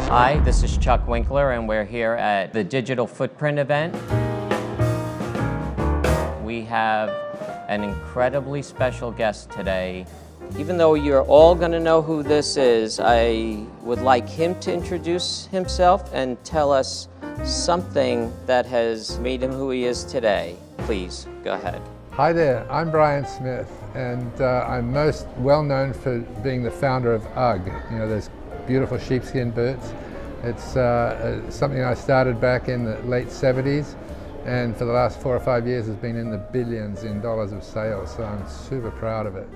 Hi, this is Chuck Winkler, and we're here at the Digital Footprint event. We have an incredibly special guest today. Even though you're all going to know who this is, I would like him to introduce himself and tell us something that has made him who he is today. Please, go ahead. Hi there, I'm Brian Smith, and I'm most well known for being the founder of UGG. You know, those beautiful sheepskin boots. It's something I started back in the late 70s, and for the last 4 or 5 years has been in the billions in dollars of sales, so I'm super proud of it.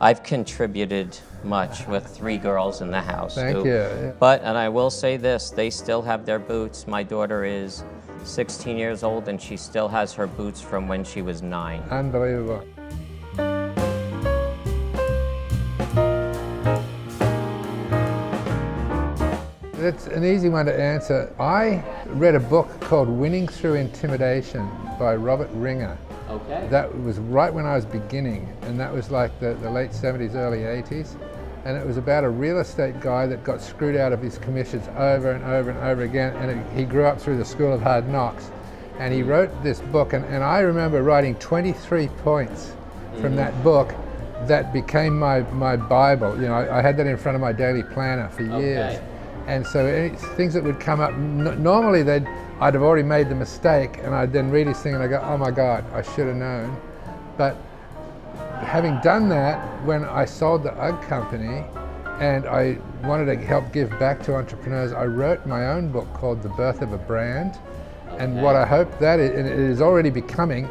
I've contributed much with 3 girls in the house. Thank you. Yeah. But, and I will say this, they still have their boots. My daughter is 16 years old and she still has her boots from when she was 9. Unbelievable. It's an easy one to answer. I read a book called Winning Through Intimidation by Robert Ringer. Okay. That was right when I was beginning, and that was like the late 70s, early 80s. And it was about a real estate guy that got screwed out of his commissions over and over and over again, and he grew up through the school of hard knocks. And he wrote this book, and I remember writing 23 points from that book that became my Bible. You know, I had that in front of my daily planner for years. Okay. And so things that would come up, normally I'd have already made the mistake, and I'd then read this thing and I go, oh my God, I should have known. But having done that, when I sold the UGG company and I wanted to help give back to entrepreneurs, I wrote my own book called The Birth of a Brand. Okay. And what I hope that is, and it is already becoming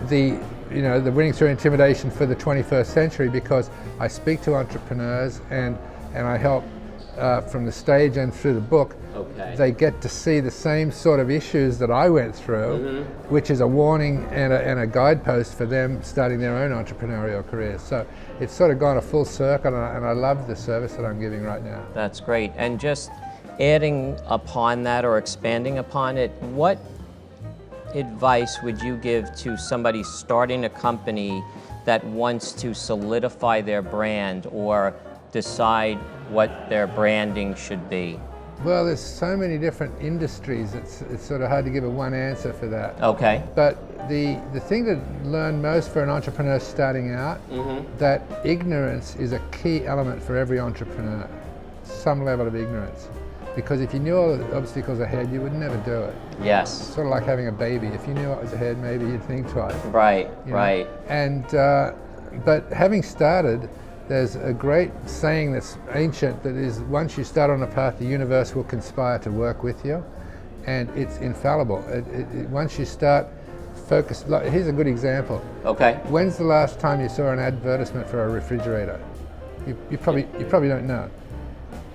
the Winning Through Intimidation for the 21st century, because I speak to entrepreneurs and I help from the stage and through the book. Okay. They get to see the same sort of issues that I went through, which is a warning and a guidepost for them starting their own entrepreneurial careers. So it's sort of gone a full circle, and I love the service that I'm giving right now. That's great. And just adding upon that or expanding upon it, what advice would you give to somebody starting a company that wants to solidify their brand or decide what their branding should be? Well, there's so many different industries, it's sort of hard to give a one answer for that. Okay. But the thing to learn most for an entrepreneur starting out, that ignorance is a key element for every entrepreneur, some level of ignorance. Because if you knew all the obstacles ahead, you would never do it. Yes. Sort of like having a baby. If you knew what was ahead, maybe you'd think twice. Right, You know? right. And, but having started, there's a great saying that's ancient that is, once you start on a path, the universe will conspire to work with you, and it's infallible. Once you start focus, here's a good example. Okay. When's the last time you saw an advertisement for a refrigerator? You probably don't know.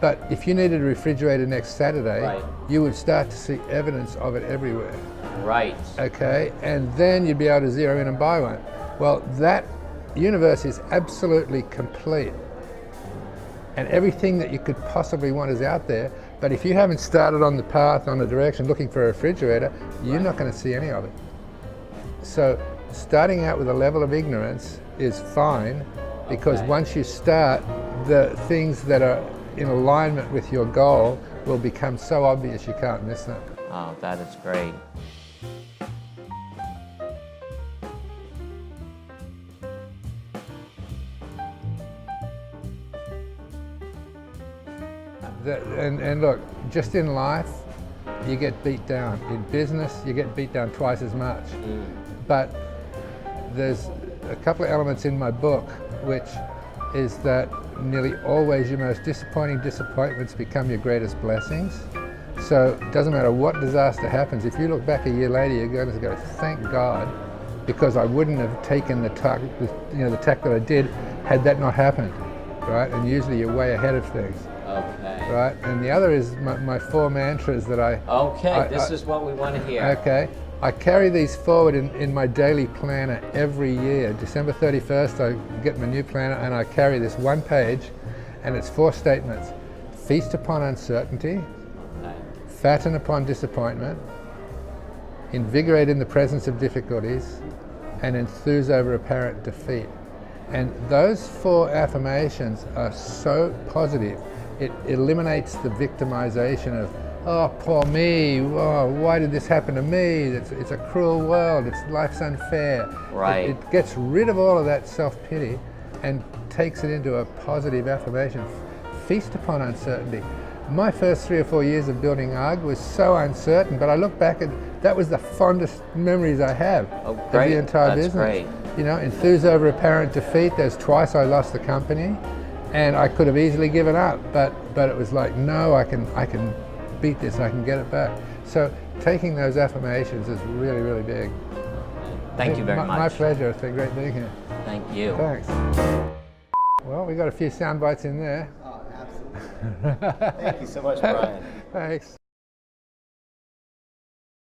But if you needed a refrigerator next Saturday, you would start to see evidence of it everywhere. Right. Okay, and then you'd be able to zero in and buy one. Well, that universe is absolutely complete, and everything that you could possibly want is out there. But if you haven't started on the path, on the direction looking for a refrigerator, you're not going to see any of it. So starting out with a level of ignorance is fine, because once you start, the things that are in alignment with your goal will become so obvious you can't miss them. Oh, that is great. And look, just in life, you get beat down. In business, you get beat down twice as much. But there's a couple of elements in my book, which is that nearly always your most disappointing disappointments become your greatest blessings. So it doesn't matter what disaster happens, if you look back a year later, you're going to go, thank God, because I wouldn't have taken the tack that I did had that not happened, right? And usually you're way ahead of things. Okay. Right, and the other is my 4 mantras that this is what we want to hear. Okay, I carry these forward in my daily planner every year. December 31st, I get my new planner and I carry this one page, and it's 4 statements. Feast upon uncertainty, fatten upon disappointment, invigorate in the presence of difficulties, and enthuse over apparent defeat. And those 4 affirmations are so positive. it eliminates the victimization of, oh, poor me, oh, why did this happen to me? It's a cruel world, life's unfair. Right. It gets rid of all of that self-pity and takes it into a positive affirmation. Feast upon uncertainty. My first 3 or 4 years of building UGG was so uncertain, but I look back at that was the fondest memories I have of the entire business. Great. You know, enthused over apparent defeat. There's twice I lost the company, and I could have easily given up, but it was like, no, I can beat this, I can get it back. So taking those affirmations is really, really big. Thank you very much. My pleasure. It's been great being here. Thank you. Thanks. Well, we got a few sound bites in there. Oh, absolutely. Thank you so much, Brian. Thanks.